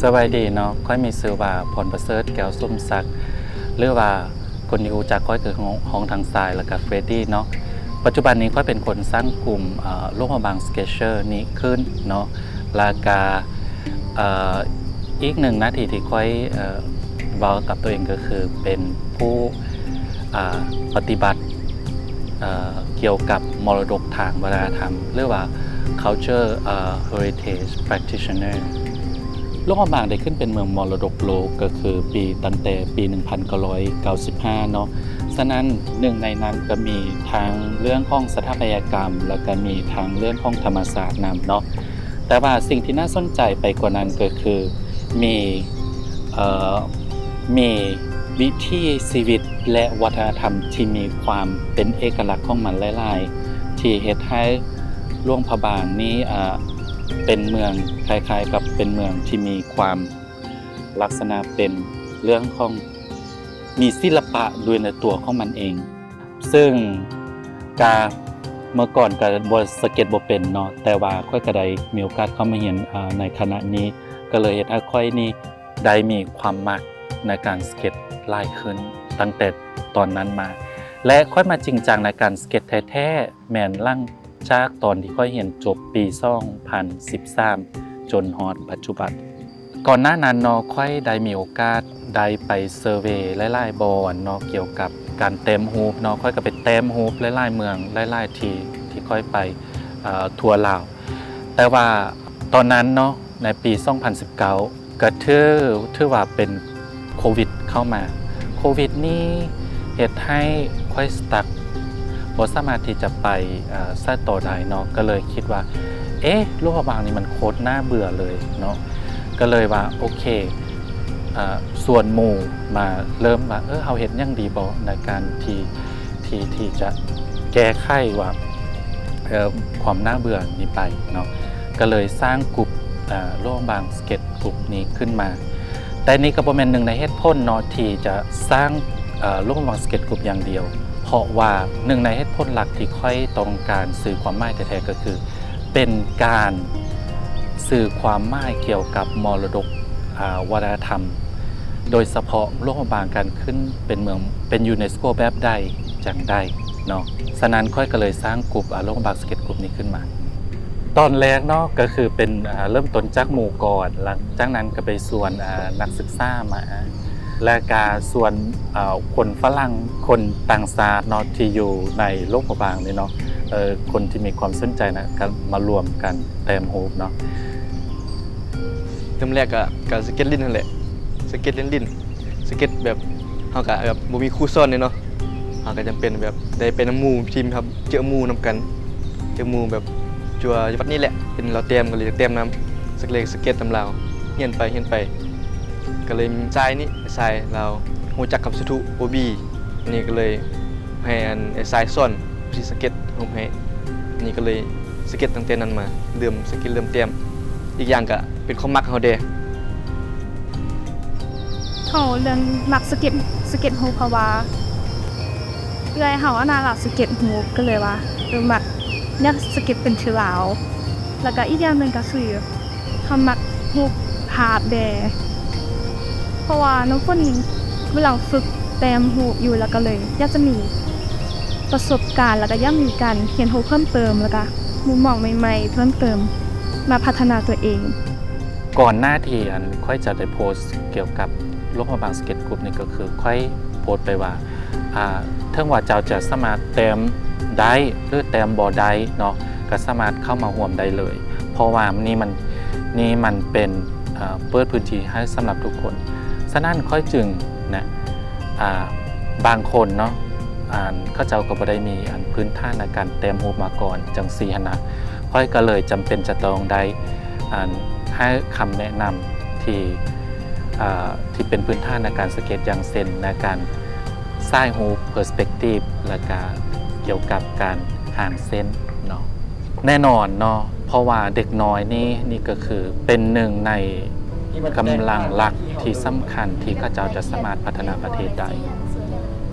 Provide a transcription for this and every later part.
สวัสดีเนาะค่อยมีชื่อว่าพรประเสริฐแก้วส้มซักหรือว่าคนที่รู้จักค่อยคือของทางซ้ายแล้วก็เฟรดดี้เนาะปัจจุบันนี้ค่อยเป็นคนสร้างกลุ่มโลกบางสเกเชอร์นี้ขึ้นเนาะแล้วก็อีกหนึ่งหน้าที่ที่ค่อยบอกกับตัวเองก็คือเป็นผู้ปฏิบัติเกี่ยวกับมรดกทางวัฒนธรรมหรือว่า culture heritage practitioner โลกบางได้ขึ้นเป็นเมืองมรดกโลกก็คือตั้งแต่ปี 1995 เนาะฉะนั้นหนึ่งในนั้นก็มีทางเรื่องของสถาปัตยกรรมแล้วก็มีทางเรื่องของธรรมศาสตร์นำเนาะแต่ว่าสิ่งที่น่าสนใจไปกว่านั้นก็คือมีวิถีชีวิตและวัฒนธรรมที่มีความเป็นเอกลักษณ์ของมันหลายๆที่เฮ็ดให้หลวงพระบางนี้เป็นเมืองคล้ายๆกับเป็นเมืองที่มีความลักษณะเป็นเรื่องของมีศิลปะด้วยในตัวของมันเองซึ่งเมื่อก่อนก็บ่สเก็ตบ่เป็นเนาะแต่ว่าค่อยก็ได้มีโอกาสเข้ามาเรียนในคณะนี้ก็เลยเฮ็ดให้ค่อยนี่ได้มีความมักในการสเก็ตหลายขึ้นตั้งแต่ตอนนั้นมาและค่อยมาจริงจังในการสเก็ตแท้ๆแม่นหลังจากตอนที่ค่อยเรียนจบปี2013จนฮอดปัจจุบันก่อนหน้านั้นเนาะค่อยได้มีโอกาสได้ไปเซอร์เวย์หลายๆบอนเนาะเกี่ยวกับการเต็มฮูปเนาะค่อยก็ไปเต็มฮูปหลายๆเมืองหลายๆที่ค่อยไปทัวร์ลาวแต่ว่าตอนนั้นเนาะในปี2019ก็ถือว่าเป็นโควิดเข้ามาโควิดนี่เหตุให้ค่อยสตั๊กบ่สามารถที่จะไปซะต่อได้เนาะก็เลยคิดว่าโลกบางนี่มันโคตรน่าเบื่อเลยเนาะก็เลยว่าโอเคส่วนหมู่มาเริ่มว่าเฮาเฮ็ดยังดีบ่ในการที่จะแก้ไขว่าความน่าเบื่อนี้ไปเนาะก็เลยสร้างกลุ่มโลกบางสเก็ตกลุ่มนี้ขึ้นมาแต่นี่ก็บ่แม่นหนึ่งในเหตุผลเนาะที่จะสร้างโลกบางสเก็ตกลุ่มอย่างเดียวเพราะว่าหนึ่งในเหตุผลหลักที่ค่อยต้องการสื่อความหมายแท้ๆก็คือเป็นการสื่อความหมายเกี่ยวกับมรดกวัฒนธรรมโดยเฉพาะโลกบางการขึ้นเป็นเมืองเป็นยูเนสโกแบบใดจังใดเนาะฉะนั้นค่อยก็เลยสร้างกลุ่มโลกบางสเก็ตกลุ่มนี้ขึ้นมาตอนแรกเนาะก็คือเป็นเริ่มต้นจากหมู่ก่อนหลังจากนั้นก็ไปส่วนนักศึกษามาและการส่วนคนฝรั่งคนต่างชาติเนาะที่อยู่ในโลกบางนี่เนาะคนที่มีความสนใจนะก็มารวมกันเต็มฮูปเนาะเริ่มแรกก็สเก็ตลิ้นนั่นแหละสเก็ตลิ้นสเก็ตแบบเฮาก็แบบบ่มีครูสอนเนาะเฮาก็จำเป็นแบบได้เป็นหมู่ทีมครับเจอหมู่นำกันเจอหมู่แบบจัววัดนี้แหละเป็นเราเตรียมก็เลยเตรียมนำสเก็ตนำเราเฮียนไปก็เลยทรายนี่ทรายเรารู้จักกับสุทุโอบีนี่ก็เลยให้ทรายสอนที่สเก็ตผมให้นี่ก็เลยสเก็ตตั้งแต่นั้นมาเริ่มสเก็ตเริ่มเตรียมอีกอย่างก็เป็นความมักเฮาเด้เขาเรื่องมักสเก็ตฮูปเพราะว่าเอื้อยเฮาน่ารักสเก็ตฮูปก็เลยว่ามักเนี่ยสเก็ตเป็นชื่อลาวแล้วก็อีกอย่างนึงก็คือเขามักฮูปภาพแดเพราะว่าน้องคนเวลาฝึกแต้มฮูปอยู่แล้วก็เลยอยากจะมีประสบการณ์แล้วก็อยากมีการเรียนรู้เพิ่มเติมแล้วก็มุมมองใหม่ๆเพิ่มเติมมาพัฒนาตัวเองก่อนหน้าที่ค่อยจะได้โพสต์เกี่ยวกับโลกบางสเก็ตกลุ่มนี่ก็คือค่อยโพสต์ไปว่าเทิงว่าเจ้าจะสามารถเต็มได้หรือเต็มบ่ได้เนาะก็สามารถเข้ามาร่วมได้เลยเพราะว่านี่มันเป็นเปิดพื้นที่ให้สำหรับทุกคนฉะนั้นค่อยจึงนะบางคนเนาะเขาเจ้าก็บ่ได้มีพื้นฐานในการเต็มฮูปมาก่อนจังซี่หั้นนะค่อยก็เลยจำเป็นจะต้องได้ให้คำแนะนำที่เป็นพื้นฐานในการสเก็ตอย่างเช่นในการสร้างฮูปเพอร์สเปกทีฟและก็เกี่ยวกับการห่างเส้นเนาะแน่นอนเนาะเพราะว่าเด็กน้อยนี่ก็คือเป็นหนึ่งในกำลังหลักที่สำคัญที่ข้าเจ้าจะสามารถพัฒนาประเทศได้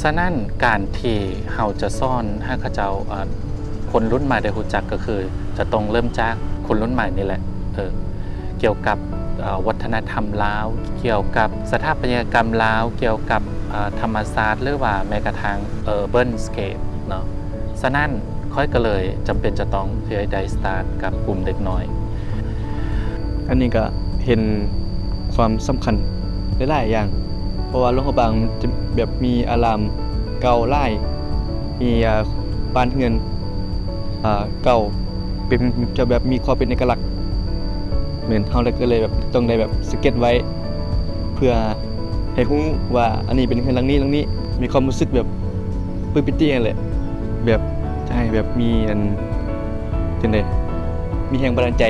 ฉะนั้นการที่เราจะสอนให้ข้าเจ้าคนรุ่นใหม่ได้รู้จักก็คือจะต้องเริ่มจากคนรุ่นใหม่นี่แหละเกี่ยวกับ วัฒนธรรมลาวเกี่ยวกับสถาปัตยกรรมลาวเกี่ยวกับธรรมศาสตร์หรือว่าแม้กระทั่งurban scape เนาะฉะนั้นค่อยก็เลยจำเป็นจะต้องเพื่อได้สตาร์ทกับกลุ่มเด็กน้อย อันนี้ก็เห็นความสำคัญหลายๆอย่าง เพราะว่าหลวงพระบางจะแบบมีอารามเก่าหลายมีบ้านเรือนเก่าเป็นจะแบบมีความเป็นเอกลักษณ์เหมือนเฮาเลยก็เลยแบบต้องได้แบบสเก็ตไว้ เพื่อให้รู้ว่าอันนี้เป็นเรือนหลังนี้มีความรู้สึกแบบปลื้มปิตินั่นแหละแบบจะให้แบบมีอันจังได๋มีแรงบันดาลใจ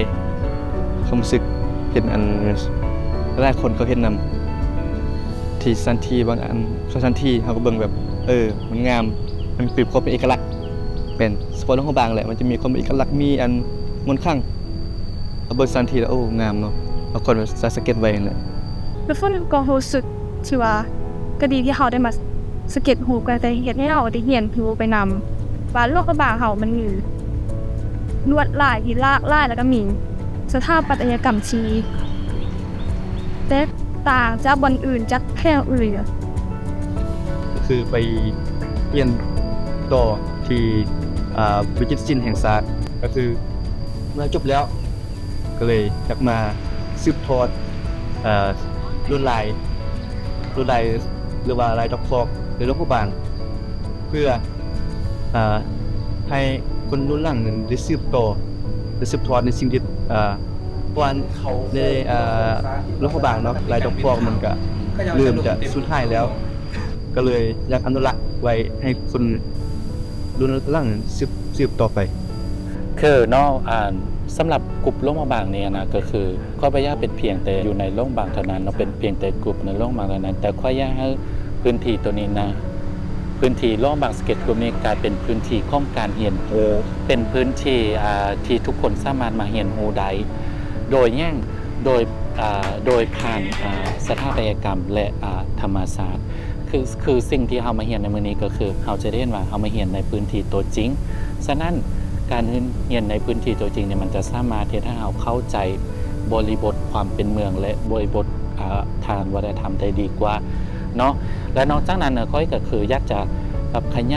ความรู้สึกเห็นอันหลายคนเขาเห็นนำที่สถานที่บางอันสถานที่เฮาก็เบิ่งแบบมันงามมันเป็นความเป็นเอกลักษณ์เป็นสปอร์ตของบางแหละมันจะมีความเป็นเอกลักษณ์มีอันมนต์ขลังเอาเบิ่งสถานที่แล้วโอ้งามเนาะบางคนสเก็ตไว้นั่นแหละ แล้วฝนก็รู้สึกที่ว่าก็ดีที่เขาได้มาสเก็ตฮูปกันแต่เฮ็ดให้เราได้เรียนรู้ไปนำว่าโลกกระบางเฮามันมีลวดลายที่หลากหลายแล้วก็มีสถาปัตยกรรมที่แตกต่างจากบอนอื่นจากแพร่อื่น ก็คือไปเรียนต่อที่วิจิตรศิลป์แห่งศาสตร์ก็คือเมื่อจบแล้วก็เลยอยากมาสืบทอดลวดลายหรือว่าลายดอกฟอกหรือหลวงพระบางเพื่อให้คนรุ่นหลังนั้นได้สืบต่อได้สืบทอดในสิ่งที่วันในหลวงพระบางเนาะลายดอกฟอกมันก็เริ่มจะสูญหายแล้ว ก็เลยอยากอนุรักษ์ไว้ให้คนรุ่นหลังสืบต่อไป คือเนาะสำหรับกลุ่มโล่งบางเนี่ยนะก็คือข้อยบ่อยากเป็นเพียงแต่อยู่ในโล่งบางเท่านั้นเนาะเป็นเพียงแต่กลุ่มในโล่งบางเท่านั้นแต่ข้อยอยากให้พื้นที่ตัวนี้นะพื้นที่โล่งบางสเก็ตกลุ่มนี้กลายเป็นพื้นที่ของการเรียนรู้เป็นพื้นที่ที่ทุกคนสามารถมาเรียนรู้ได้โดยโดยผ่านสถาปัตยกรรมและธรรมศาสตร์คือสิ่งที่เฮามาเรียนในมื้อนี้ก็คือเฮาจะได้เห็นว่าเฮามาเรียนในพื้นที่ตัวจริงฉะนั้นการเรียนในพื้นที่ตัวจริงเนี่ยมันจะสามารถที่ให้เราเข้าใจบริบทความเป็นเมืองและบริบททางวัฒนธรรมได้ดีกว่าเนาะและนอกจากนั้นค่อยก็คืออยากจะแบบขย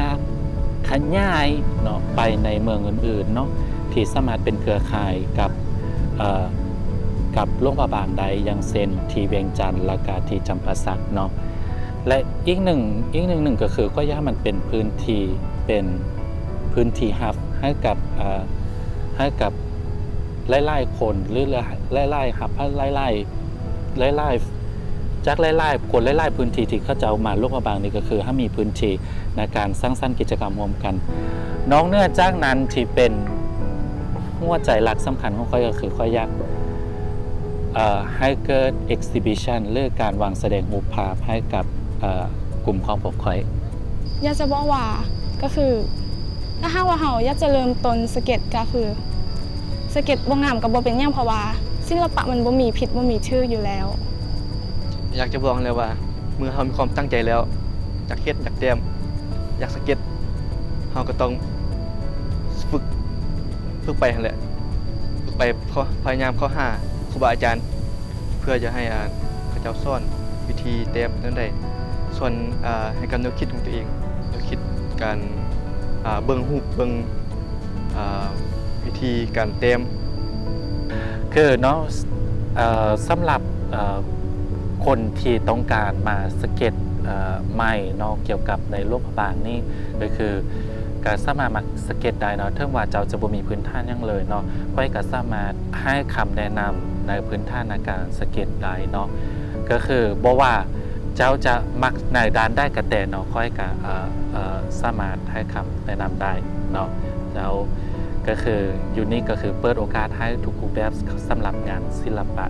ายเนาะไปในเมืองอื่นๆเนาะที่สามารถเป็นเครือข่ายกับโรงพยาบาลใดอย่างเช่นที่เวียงจันทร์และก็ที่จำปาสักเนาะและอีกหนึ่งก็คือก็อยากมันเป็นพื้นที่ฮับให้กับหลายๆคนหรือหลายๆฮับหลายจากหลายๆคนหลายๆพื้นที่ที่เขาจะเอามาร่วมบางนี่ก็คือให้มีพื้นที่ในการสร้างสรรค์กิจกรรมร่วมกันน้องเนื่อจากนั้นที่เป็นหัวใจหลักสำคัญของข้อยก็คือข้อยอยากให้เกิด exhibition หรือการวางแสดงรูปภาพให้กับกลุ่มของผมข้อย อยากจะบอกว่าก็คือถ้าหากว่าเฮาอยากจะเริ่มต้นสเก็ตก็คือสเก็ตบ่งามก็บ่เป็นหยังเพราะว่าศิลปะมันบ่มีผิดบ่มีชื่ออยู่แล้ว อยากจะบอกเลยว่าเมื่อเรามีความตั้งใจแล้วอยากเฮ็ดอยากแต้มอยากสเก็ตเราก็ต้องฝึกไปนั่นแหละฝึกไปพยายามเข้าหาครูบาอาจารย์เพื่อจะให้เขาเจ้าสอนวิธีแต้มนั้นได้ส่วนให้การแนวคิดของตัวเองแนวคิดการเบิ่งรูปเบิ่งวิธีการแต้ม คือเนาะสำหรับคนที่ต้องการมาสเก็ตใหม่เนาะเกี่ยวกับในโลกบางนี่ก็คือการสามารถมาสเก็ตได้เนาะถึงว่าเจ้าจะบ่มีพื้นฐานยังเลยเนาะค่อยก็สามารถให้คำแนะนำในพื้นฐานในการสเก็ตได้เนาะก็คือบ่ว่าเจ้าจะมักในด้านได้กระแต่เนาะค่อยก็สามารถให้คำแนะนำได้เนาะแล้วก็คือยูนิคก็คือเปิดโอกาสให้ทุกรูปแบบสำหรับงานศิลปะ